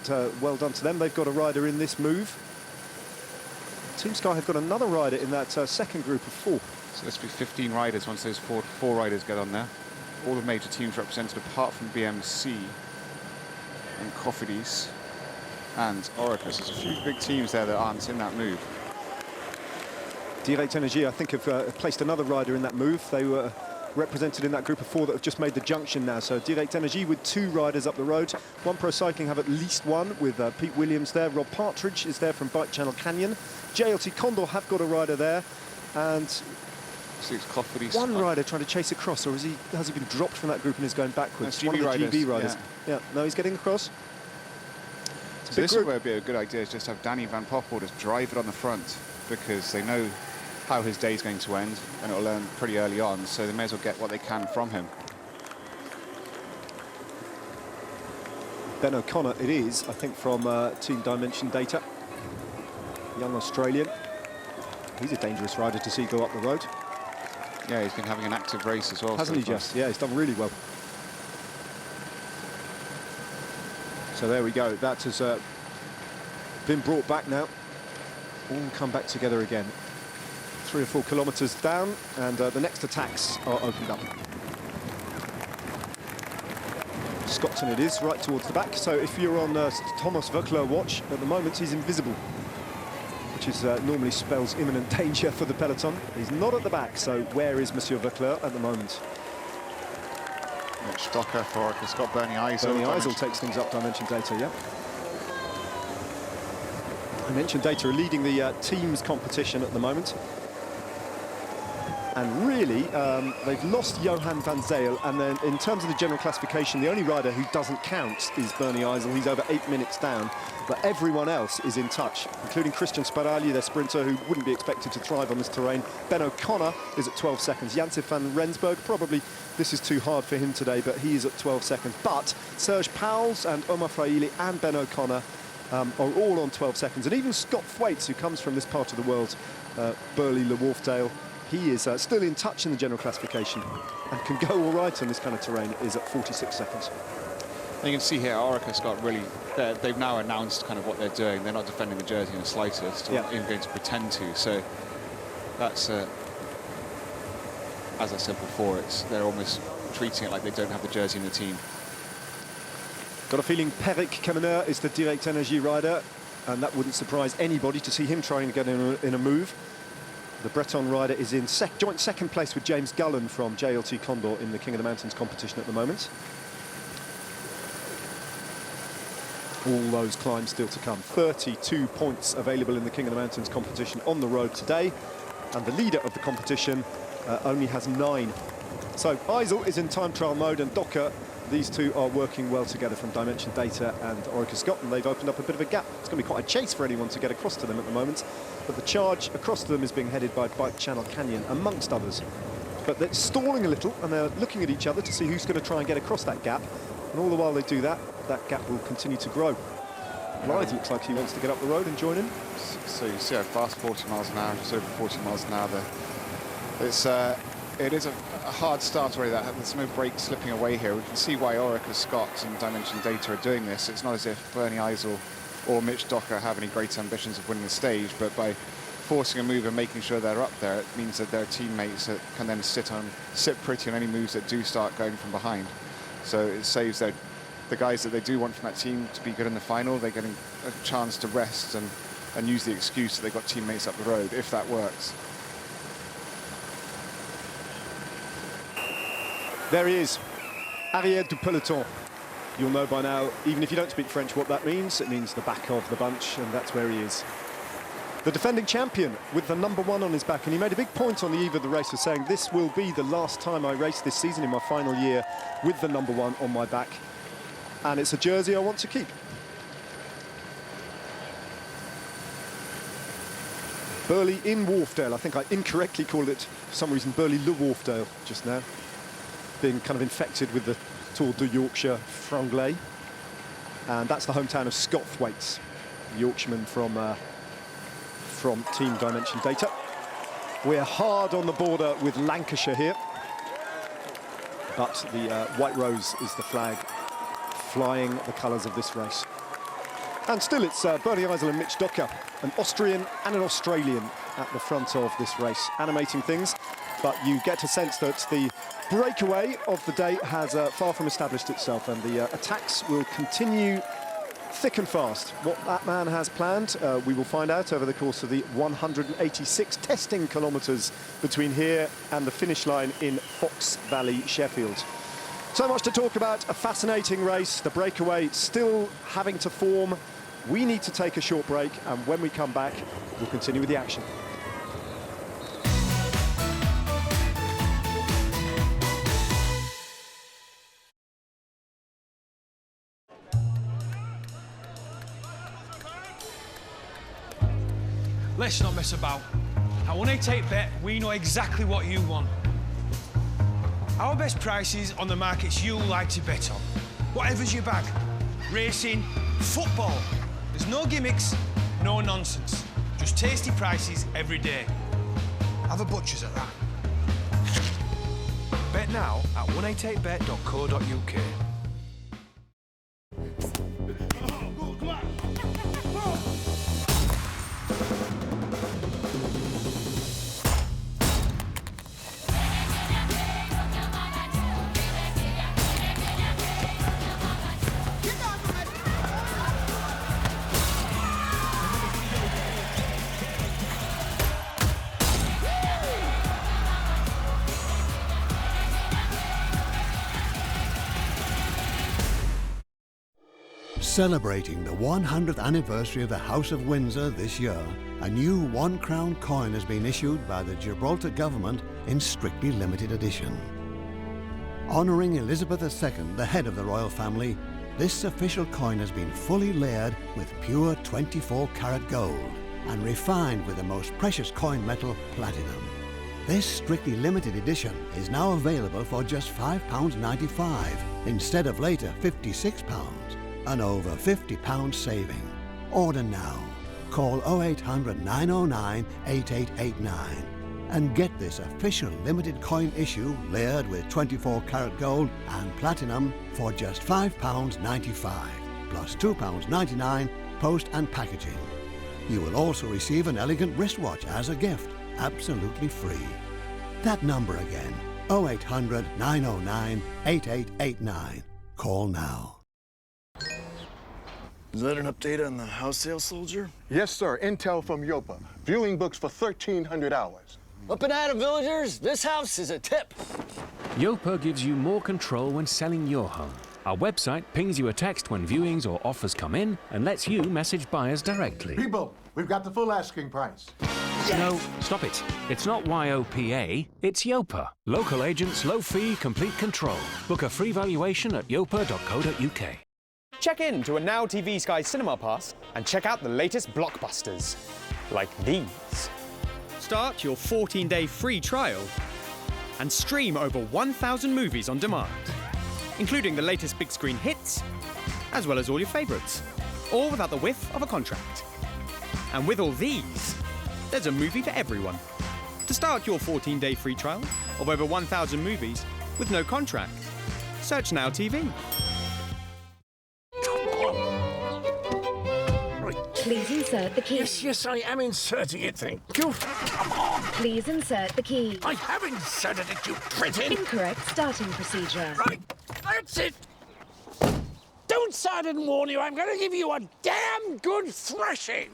but well done to them. They've got a rider in this move. Team Sky have got another rider in that second group of 4. So this will be 15 riders once those four riders get on there. All the major teams represented apart from BMC and Cofidis and Oricus. There's a few big teams there that aren't in that move. Direct Energy, I think, have placed another rider in that move. They were represented in that group of 4 that have just made the junction now. So Direct Energy with 2 riders up the road. One Pro Cycling have at least one with Pete Williams there. Rob Partridge is there from Bike Channel Canyon. JLT Condor have got a rider there. And one rider trying to chase across, or has he been dropped from that group and is going backwards? One of the GB riders. Yeah, no, he's getting across. So this would be a good idea, is just have Danny Van Poppel just drive it on the front, because they know how his day is going to end, and it'll learn pretty early on, so they may as well get what they can from him. Ben O'Connor it is, I think, from Team Dimension Data. Young Australian. He's a dangerous rider to see go up the road. Yeah, he's been having an active race as well. Hasn't he just? Yeah, he's done really well. So there we go. That has been brought back now. All come back together again. 3 or 4 kilometres down, and the next attacks are opened up. Scotton it is, right towards the back. So if you're on Thomas Voeckler watch, at the moment he's invisible, which is normally spells imminent danger for the peloton. He's not at the back, so where is Monsieur Voeckler at the moment? Mitch Docker for Scott Bernie Eisel. Bernie Eisel takes things up, Dimension Data, yeah. Dimension Data are leading the teams competition at the moment. And really, they've lost Johan van Zyl, and then in terms of the general classification, the only rider who doesn't count is Bernie Eisel. He's over 8 minutes down, but everyone else is in touch, including Christian Sparagli, their sprinter, who wouldn't be expected to thrive on this terrain. Ben O'Connor is at 12 seconds. Jantje van Rensburg, probably this is too hard for him today, but he is at 12 seconds. But Serge Pauwels and Omar Fraile and Ben O'Connor are all on 12 seconds. And even Scott Thwaites, who comes from this part of the world, Burley, Le Wharfedale, he is still in touch in the general classification and can go all right on this kind of terrain, is at 46 seconds. And you can see here, Orica's got really, they've now announced kind of what they're doing. They're not defending the jersey in the slightest, or even going to pretend to. So that's, as I said before, they're almost treating it like they don't have the jersey in the team. Got a feeling Peric Kemener is the Direct Energy rider, and that wouldn't surprise anybody to see him trying to get in a move. The Breton rider is in joint second place with James Gullen from JLT Condor in the King of the Mountains competition at the moment. All those climbs still to come. 32 points available in the King of the Mountains competition on the road today, and the leader of the competition only has 9. So Eisel is in time trial mode, and Docker, these two are working well together from Dimension Data and Orica Scott, and they've opened up a bit of a gap. It's going to be quite a chase for anyone to get across to them at the moment, but the charge across to them is being headed by Bike Channel Canyon, amongst others. But they're stalling a little, and they're looking at each other to see who's going to try and get across that gap, and all the while they do that, that gap will continue to grow. Blythe looks like he wants to get up the road and join in. So you see how fast, 40 miles an hour, just over 40 miles an hour there. It is a hard start already. There's no break slipping away here. We can see why Orica Scott and Dimension Data are doing this. It's not as if Bernie Eisel or Mitch Docker have any great ambitions of winning the stage, but by forcing a move and making sure they're up there, it means that their teammates can then sit pretty on any moves that do start going from behind. So it saves the guys that they do want from that team to be good in the final. They're getting a chance to rest and use the excuse that they've got teammates up the road, if that works. There he is, arrière du peloton. You'll know by now, even if you don't speak French, what that means. It means the back of the bunch, and that's where he is. The defending champion with the #1 on his back, and he made a big point on the eve of the race of saying, this will be the last time I race this season in my final year with the #1 on my back, and it's a jersey I want to keep. Burley in Wharfedale. I think I incorrectly called it, for some reason, Burley Le Wharfedale just now, being kind of infected with the Tour de Yorkshire franglais. And that's the hometown of Scott Thwaites, Yorkshireman from Team Dimension Data. We're hard on the border with Lancashire here, but the white rose is the flag flying the colours of this race. And still it's Burley Eisel and Mitch Docker, an Austrian and an Australian at the front of this race, animating things. But you get a sense that the breakaway of the day has far from established itself, and the attacks will continue thick and fast. What that man has planned, we will find out over the course of the 186 testing kilometres between here and the finish line in Fox Valley, Sheffield. So much to talk about, a fascinating race, the breakaway still having to form. We need to take a short break, and when we come back, we'll continue with the action. Let's not mess about. At 188bet, we know exactly what you want. Our best prices on the markets you like to bet on. Whatever's your bag. Racing, football. There's no gimmicks, no nonsense. Just tasty prices every day. Have a butcher's at that. Bet now at 188bet.co.uk. Celebrating the 100th anniversary of the House of Windsor this year, a new £1 coin has been issued by the Gibraltar government in strictly limited edition. Honouring Elizabeth II, the head of the royal family, this official coin has been fully layered with pure 24-carat gold and refined with the most precious coin metal, platinum. This strictly limited edition is now available for just £5.95 instead of later £56. An over £50 saving. Order now. Call 0800 909 8889 and get this official limited coin issue layered with 24-carat gold and platinum for just £5.95 plus £2.99 post and packaging. You will also receive an elegant wristwatch as a gift, absolutely free. That number again, 0800 909 8889. Call now. Is that an update on the house sale, soldier? Yes, sir. Intel from Yopa. Viewing books for 1,300 hours. Up and at 'em, villagers. This house is a tip. Yopa gives you more control when selling your home. Our website pings you a text when viewings or offers come in and lets you message buyers directly. People, we've got the full asking price. Yes. No, stop it. It's not YOPA, it's Yopa. Local agents, low fee, complete control. Book a free valuation at yopa.co.uk. Check in to a Now TV Sky Cinema Pass and check out the latest blockbusters, like these. Start your 14-day free trial and stream over 1,000 movies on demand, including the latest big screen hits, as well as all your favourites, all without the whiff of a contract. And with all these, there's a movie for everyone. To start your 14-day free trial of over 1,000 movies with no contract, search Now TV. Please insert the key. Yes, I am inserting it, thank you. Come on. Please insert the key. I have inserted it, you cretin. Incorrect starting procedure. Right, that's it. Don't say I didn't warn you. I'm going to give you a damn good thrashing.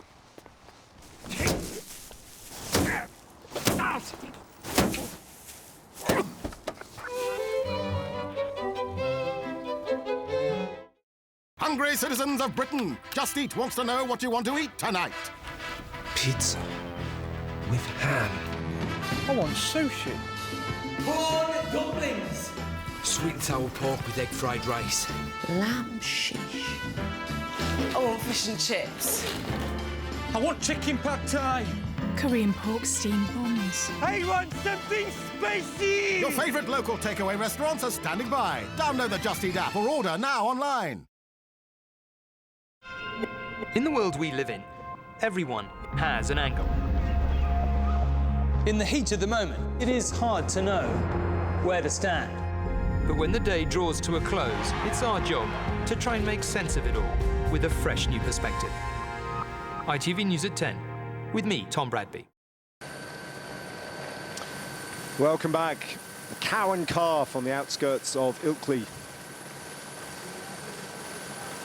Hungry citizens of Britain, Just Eat wants to know what you want to eat tonight. Pizza with ham. I want sushi. Corn dumplings. Sweet and sour pork with egg fried rice. Lamb shish. I want fish and chips. I want chicken pad thai. Korean pork steamed buns. I want something spicy! Your favourite local takeaway restaurants are standing by. Download the Just Eat app or order now online. In the world we live in, everyone has an angle. In the heat of the moment, it is hard to know where to stand. But when the day draws to a close, it's our job to try and make sense of it all. with a fresh new perspective. ITV News at 10, with me, Tom Bradby. Welcome back. The Cow and Calf on the outskirts of Ilkley.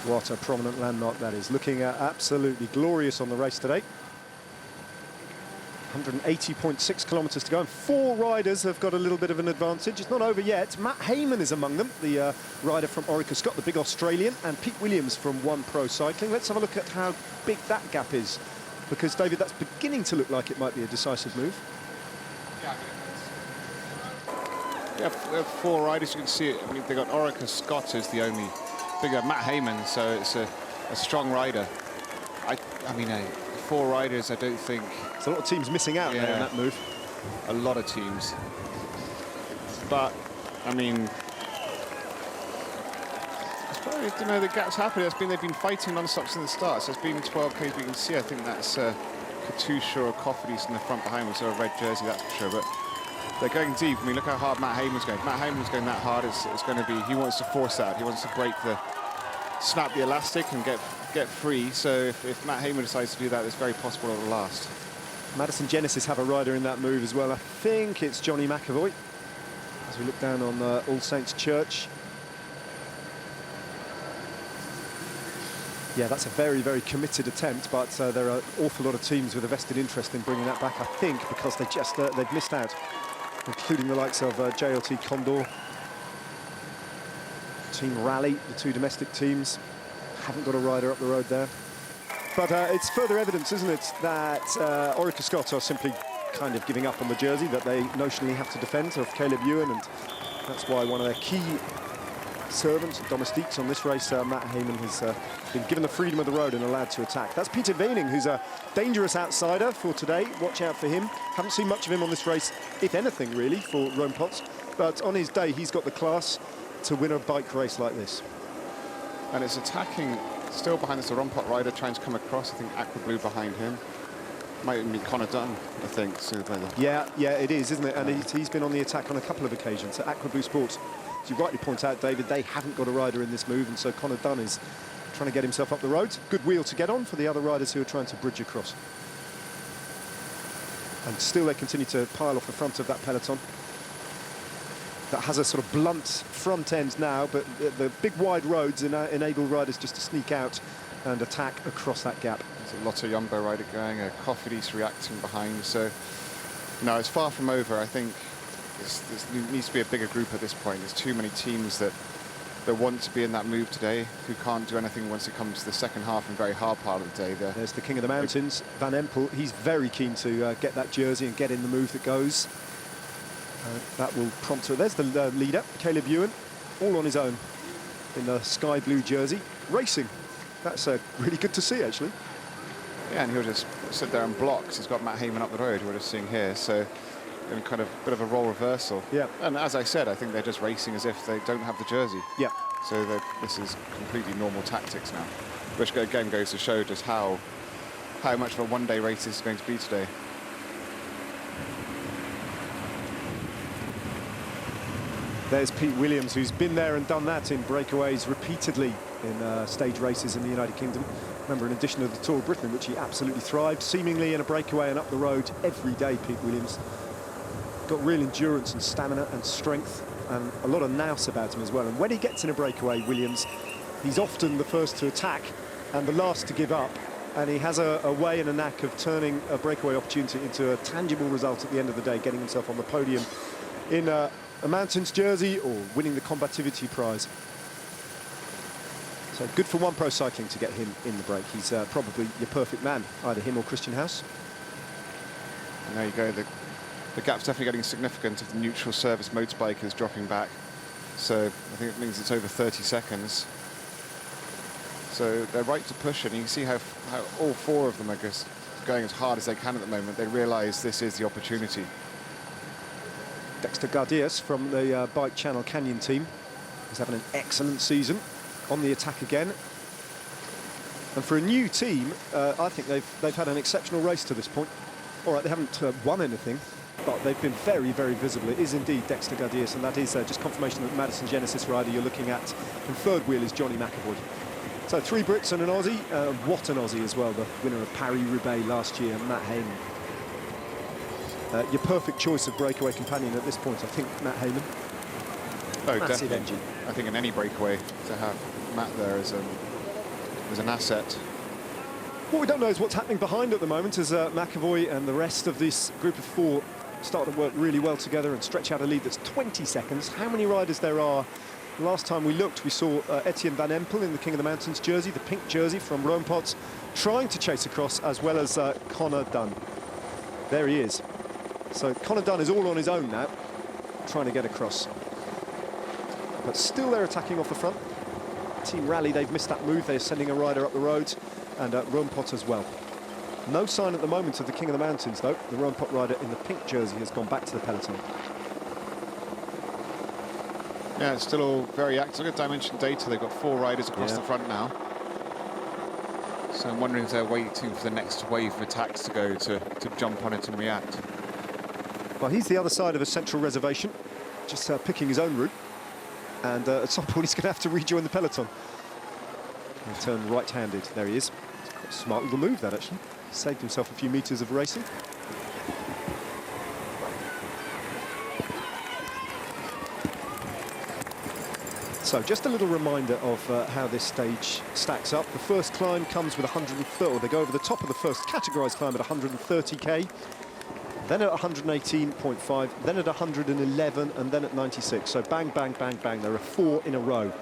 What a prominent landmark that is. Looking absolutely glorious on the race today. 180.6 kilometres to go, and 4 riders have got a little bit of an advantage. It's not over yet. Matt Hayman is among them, the rider from Orica Scott, the big Australian, and Pete Williams from One Pro Cycling. Let's have a look at how big that gap is, because, David, that's beginning to look like it might be a decisive move. Yeah, 4 riders, you can see it. I mean, they've got Orica Scott as the only bigger, Matt Hayman, so it's a strong rider. I mean, 4 riders, I don't think... There's a lot of teams missing out there in that move. A lot of teams. But, I mean... It's probably, you know, the gap's happening. They've been fighting non-stop since the start, so it's been 12 Ks, we can see. I think that's Katusha or Coffidy's in the front behind with a red jersey, that's for sure. But they're going deep. I mean, look how hard Matt Hayman's going. If Matt Hayman's going that hard, it's going to be... He wants to force that. He wants to break the... snap the elastic and get free. So if Matt Hayman decides to do that, it's very possible it will last. Madison Genesis have a rider in that move as well. I think it's Johnny McAvoy. As we look down on All Saints Church. Yeah, that's a very, very committed attempt, but there are an awful lot of teams with a vested interest in bringing that back, I think, because they just they've missed out, including the likes of JLT Condor, Team Rally, the 2 domestic teams. Haven't got a rider up the road there. But it's further evidence, isn't it, that Orica Scott are simply kind of giving up on the jersey that they notionally have to defend of Caleb Ewan, and that's why one of their key servants, domestiques on this race, Matt Hayman, has been given the freedom of the road and allowed to attack. That's Peter Veining, who's a dangerous outsider for today. Watch out for him. Haven't seen much of him on this race, if anything, really, for Rome Potts. But on his day, he's got the class to win a bike race like this. And it's attacking still behind this Rompot rider, trying to come across. I think Aqua Blue behind him. Might even be Connor Dunn, I think. Yeah, it is, isn't it? And he's been on the attack on a couple of occasions. So Aqua Blue Sports, as you rightly point out, David, they haven't got a rider in this move, and so Connor Dunn is trying to get himself up the road. Good wheel to get on for the other riders who are trying to bridge across. And still they continue to pile off the front of that peloton. That has a sort of blunt front end now, but the big wide roads enable riders just to sneak out and attack across that gap. There's a lot of Yumbo rider going, Coffidy's reacting behind, so no, it's far from over. I think there needs to be a bigger group at this point. There's too many teams that want to be in that move today, who can't do anything once it comes to the second half and very hard part of the day. There's the King of the Mountains, Van Empel. He's very keen to get that jersey and get in the move that goes. That will prompt her. There's the leader, Caleb Ewan, all on his own in the sky blue jersey, racing. That's really good to see, actually. Yeah, and he'll just sit there and blocks. He's got Matt Hayman up the road, who we're just seeing here. So, in kind of a bit of a role reversal. Yeah. And as I said, I think they're just racing as if they don't have the jersey. Yeah. So this is completely normal tactics now, which again goes to show just how much of a one-day race this is going to be today. There's Pete Williams, who's been there and done that in breakaways repeatedly in stage races in the United Kingdom. Remember, in addition to the Tour of Britain, in which he absolutely thrived, seemingly in a breakaway and up the road every day, Pete Williams. Got real endurance and stamina and strength, and a lot of nous about him as well. And when he gets in a breakaway, Williams, he's often the first to attack and the last to give up. And he has a way and a knack of turning a breakaway opportunity into a tangible result at the end of the day, getting himself on the podium in a Mountains jersey or winning the combativity prize. So good for One Pro Cycling to get him in the break. He's probably your perfect man, either him or Christian House. And there you go, the gap's definitely getting significant if the neutral service motorbike is dropping back. So I think it means it's over 30 seconds. So they're right to push it, and you can see how all 4 of them are just going as hard as they can at the moment. They realise this is the opportunity. Dexter Gardias from the Bike Channel Canyon team is having an excellent season, on the attack again. And for a new team, I think they've had an exceptional race to this point. All right, they haven't won anything, but they've been very, very visible. It is indeed Dexter Gardias, and that is just confirmation that Madison Genesis rider you're looking at in third wheel is Johnny McAvoy. So 3 Brits and an Aussie. What an Aussie as well, the winner of Paris-Roubaix last year, Matt Hayman. Your perfect choice of breakaway companion at this point, I think, Matt Hayman. Oh, Massive definitely. engine. I think in any breakaway to have Matt there is an asset. What we don't know is what's happening behind at the moment as McAvoy and the rest of this group of 4 start to work really well together and stretch out a lead that's 20 seconds. How many riders there are? Last time we looked, we saw Etienne Van Empel in the King of the Mountains jersey, the pink jersey from Roompot, trying to chase across, as well as Connor Dunn. There he is. So Connor Dunn is all on his own now, trying to get across. But still they're attacking off the front. Team Rally, they've missed that move. They're sending a rider up the road, and Roompot as well. No sign at the moment of the King of the Mountains, though. The Roompot rider in the pink jersey has gone back to the peloton. Yeah, it's still all very active. Look at dimension data. They've got 4 riders across the front now. So I'm wondering if they're waiting for the next wave of attacks to go to jump on it and react. Well, he's the other side of a central reservation, just picking his own route. And at some point, he's going to have to rejoin the peloton. He'll turn right-handed. There he is. It's quite a smart little move, that, actually. Saved himself a few metres of racing. So just a little reminder of how this stage stacks up. The first climb comes with 130, they go over the top of the first categorised climb at 130k, then at 118.5, then at 111, and then at 96. So bang, bang, bang, bang. There are 4 in a row.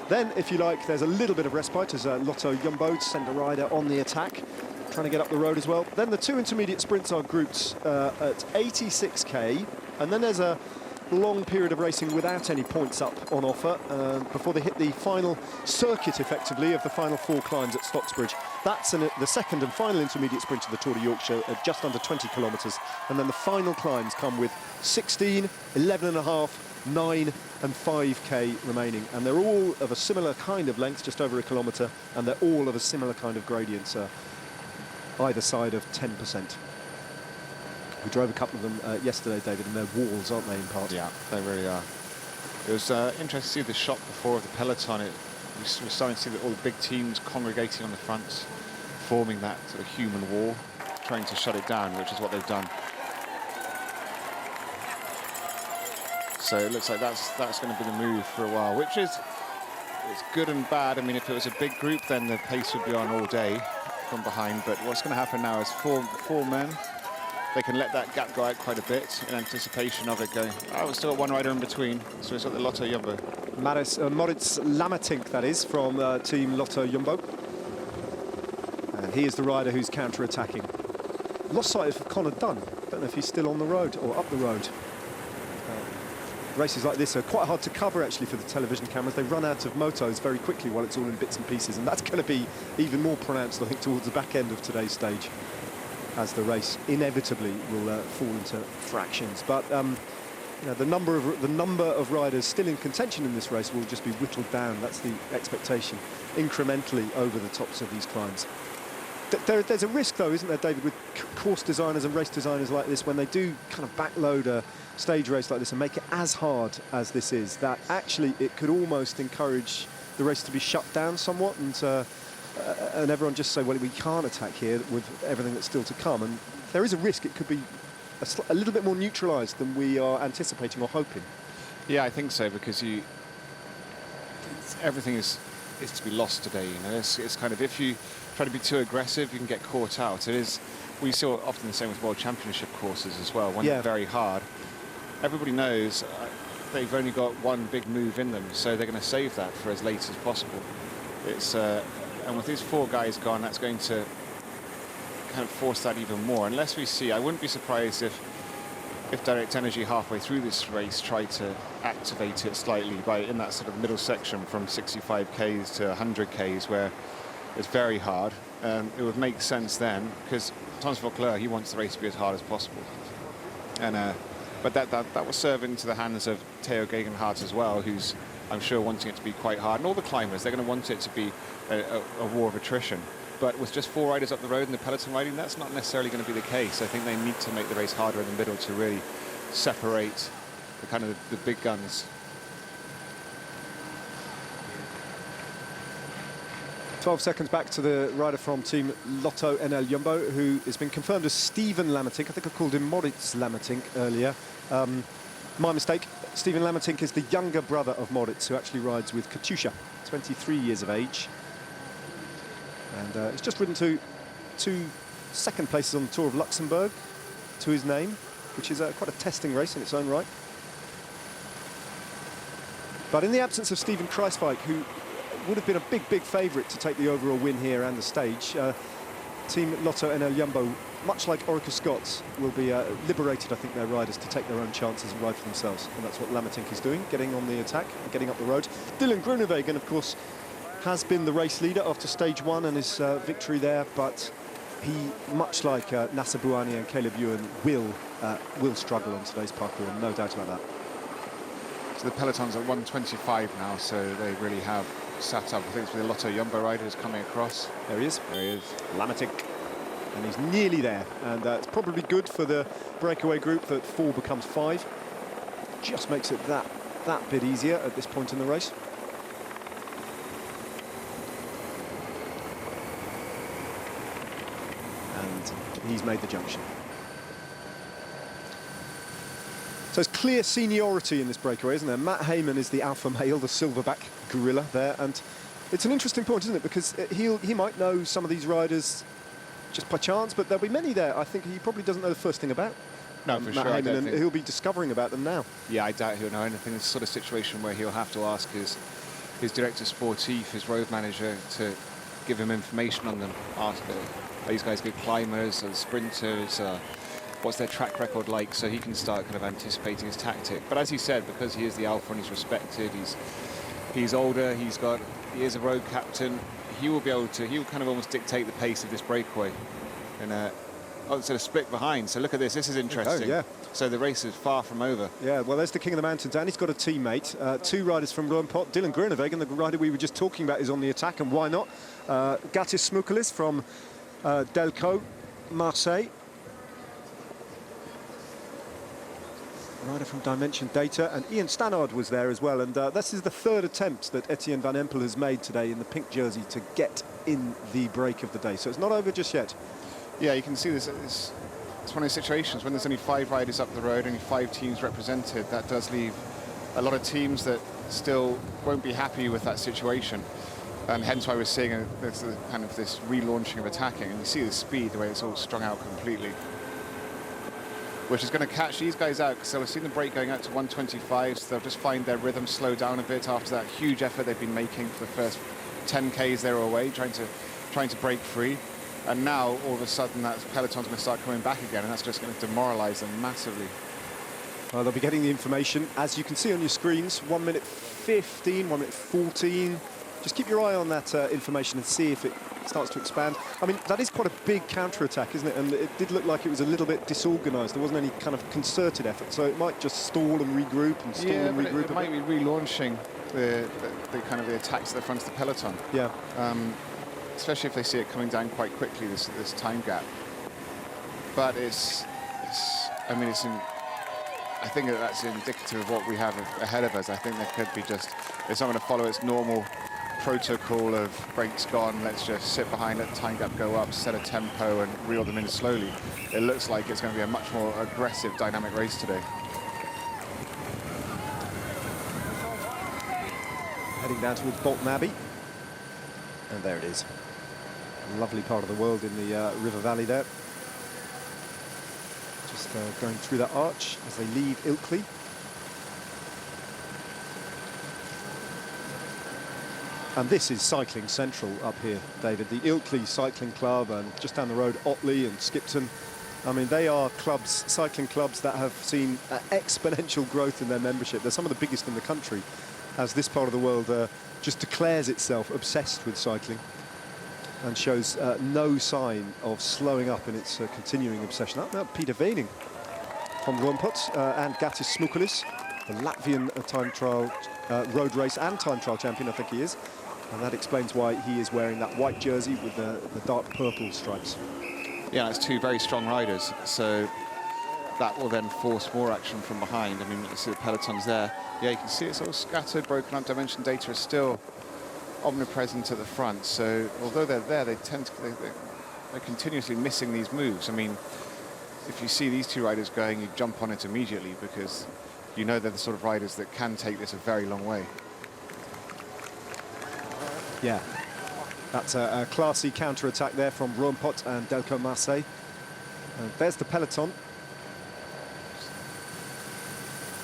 Then, if you like, there's a little bit of respite as Lotto Jumbo send a rider on the attack, trying to get up the road as well. Then the 2 intermediate sprints are grouped at 86k, and then there's a long period of racing without any points up on offer before they hit the final circuit, effectively, of the final 4 climbs at Stocksbridge. That's the second and final intermediate sprint of the Tour de Yorkshire at just under 20 kilometres. And then the final climbs come with 16, 11.5, 9 and 5k remaining. And they're all of a similar kind of length, just over a kilometre, and they're all of a similar kind of gradients, either side of 10%. We drove a couple of them yesterday, David, and they're walls, aren't they, in part? Yeah, they really are. It was interesting to see the shot before of the peloton. We're starting to see that all the big teams congregating on the front, forming that sort of human wall, trying to shut it down, which is what they've done. So it looks like that's going to be the move for a while, which is it's good and bad. I mean, if it was a big group, then the pace would be on all day from behind. But what's going to happen now is four men. They can let that gap go out quite a bit in anticipation of it going. Oh, we've still got 1 rider in between, so it's got the Lotto Jumbo. Moritz Lamatink, that is, from Team Lotto Jumbo. And he is the rider who's counter-attacking. Lost sight of Connor Dunn. Don't know if he's still on the road or up the road. Races like this are quite hard to cover, actually, for the television cameras. They run out of motos very quickly while it's all in bits and pieces, and that's going to be even more pronounced, I think, towards the back end of today's stage, as the race inevitably will fall into fractions. But you know, the number of riders still in contention in this race will just be whittled down. That's the expectation, incrementally over the tops of these climbs. There's a risk, though, isn't there, David, with course designers and race designers like this, when they do kind of backload a stage race like this and make it as hard as this is, that actually it could almost encourage the race to be shut down somewhat, and everyone just say, well, we can't attack here with everything that's still to come. And there is a risk it could be a little bit more neutralised than we are anticipating or hoping. Yeah, I think so, because everything is to be lost today. You know, it's kind of, if you try to be too aggressive, you can get caught out. We see often the same with World Championship courses as well. When they're very hard, everybody knows they've only got one big move in them, so they're going to save that for as late as possible. And with these 4 guys gone, that's going to kind of force that even more. Unless we see, I wouldn't be surprised if Direct Energy halfway through this race tried to activate it slightly in that sort of middle section from 65k's to 100k's, where it's very hard. It would make sense then, because Thomas Vauclair, he wants the race to be as hard as possible. And but that will serve into the hands of Theo Gegenhardt as well, who's, I'm sure, wanting it to be quite hard. And all the climbers, they're going to want it to be a war of attrition. But with just 4 riders up the road and the peloton riding, that's not necessarily going to be the case. I think they need to make the race harder in the middle to really separate the kind of the big guns. 12 seconds back to the rider from Team Lotto NL Jumbo, who has been confirmed as Stephen Lamertink. I think I called him Moritz Lamertink earlier. My mistake. Stephen Lamertink is the younger brother of Moritz, who actually rides with Katusha, 23 years of age. And he's just ridden to 2 second places on the Tour of Luxembourg to his name, which is quite a testing race in its own right. But in the absence of Stephen Kruijswijk, who would have been a big favourite to take the overall win here and the stage, Team Lotto NL Jumbo, much like Orica Scots, will be liberated, I think, their riders to take their own chances and ride for themselves. And that's what Lamertink is doing, getting on the attack and getting up the road. Dylan Groenewegen, of course, has been the race leader after stage 1 and his victory there, but he, much like Nasser Bouhanni and Caleb Ewan, will struggle on today's parcours, no doubt about that. So the peloton's at 125 now, so they really have sat up. I think it's the Lotto Jumbo rider who's coming across. There he is. There he is. Lamertink. And he's nearly there. And it's probably good for the breakaway group that 4 becomes 5. Just makes it that bit easier at this point in the race. And he's made the junction. So it's clear seniority in this breakaway, isn't there? Matt Hayman is the alpha male, the silverback gorilla there, and it's an interesting point, isn't it? Because he might know some of these riders just by chance, but there'll be many there I think he probably doesn't know the first thing about. No, for Matt sure. Hayman, and he'll be discovering about them now. Yeah, I doubt he'll know anything. It's the sort of situation where he'll have to ask his director sportif, his road manager, to give him information on them. Ask, are these guys good climbers, or sprinters? What's their track record like, so he can start kind of anticipating his tactic. But as he said, because he is the alpha and he's respected, he's older, he is a road captain, he will kind of almost dictate the pace of this breakaway. And instead of split behind. So look at this is interesting. Oh, yeah. So the race is far from over. Yeah, well, there's the King of the Mountains, and he's got a teammate. 2 riders from Roompot. Dylan Groenewegen, the rider we were just talking about, is on the attack, and why not? Gatis Smukelis from Delco, Marseille. Rider from Dimension Data, and Ian Stannard was there as well, and this is the 3rd attempt that Etienne Van Empel has made today in the pink jersey to get in the break of the day, so it's not over just yet. Yeah, you can see this. It's one of those situations when there's only 5 riders up the road, only 5 teams represented. That does leave a lot of teams that still won't be happy with that situation, and hence why we're seeing this relaunching of attacking. And you see the speed, the way it's all strung out completely, which is going to catch these guys out, because they'll have seen the break going out to 125, so they'll just find their rhythm slow down a bit after that huge effort they've been making for the first 10 Ks they were away, trying to break free. And now, all of a sudden, that peloton's going to start coming back again, and that's just going to demoralise them massively. Well, they'll be getting the information, as you can see on your screens, 1 minute 15, 1 minute 14. Just keep your eye on that information and see if it starts to expand. I mean, that is quite a big counter-attack, isn't it? And it did look like it was a little bit disorganised. There wasn't any kind of concerted effort, so it might just stall and regroup and stall and regroup. It might be relaunching the kind of the attacks at the front of the peloton. Yeah. Especially if they see it coming down quite quickly, this time gap. But I think that's indicative of what we have ahead of us. I think there could be it's not going to follow its normal protocol of brakes gone, let's just sit behind, let the time gap go up, set a tempo and reel them in slowly. It looks like it's going to be a much more aggressive, dynamic race today. Heading down towards Bolton Abbey. And there it is. A lovely part of the world in the river valley there. Just going through that arch as they leave Ilkley. And this is cycling central up here, David. The Ilkley Cycling Club, and just down the road, Otley and Skipton. I mean, they are clubs, cycling clubs that have seen exponential growth in their membership. They're some of the biggest in the country, as this part of the world just declares itself obsessed with cycling and shows no sign of slowing up in its continuing obsession. Now Peter Veening from Roompot and Gatis Smukelis, the Latvian time trial road race and time trial champion, I think he is. And that explains why he is wearing that white jersey with the dark purple stripes. Yeah, it's 2 very strong riders, so that will then force more action from behind. I mean, you see the pelotons there. Yeah, you can see it's all scattered, broken up. Dimension Data is still omnipresent at the front. So although they're there, they tend to, they're continuously missing these moves. I mean, if you see these two riders going, you jump on it immediately because you know they're the sort of riders that can take this a very long way. Yeah, that's a classy counter-attack there from Rompot and Delco Marseille. And there's the peloton.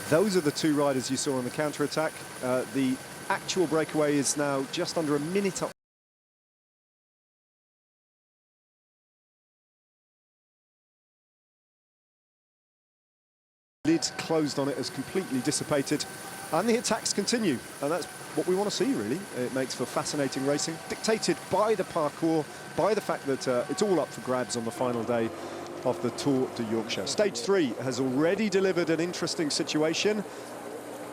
Those are the two riders you saw on the counter-attack. The actual breakaway is now just under a minute up. Lid closed on it has completely dissipated, and the attacks continue, and that's what we want to see, really. It makes for fascinating racing, dictated by the parkour, by the fact that it's all up for grabs on the final day of the Tour de Yorkshire. Stage 3 has already delivered an interesting situation.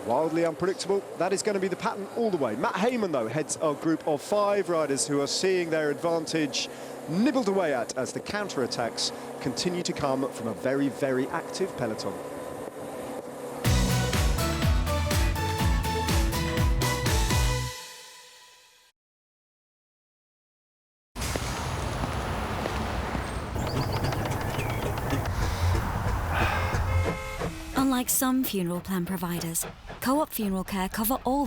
Wildly unpredictable. That is going to be the pattern all the way. Matt Heyman, though, heads a group of 5 riders who are seeing their advantage nibbled away at as the counter-attacks continue to come from a very, very active peloton. Unlike some funeral plan providers, Co-op Funeral Care cover all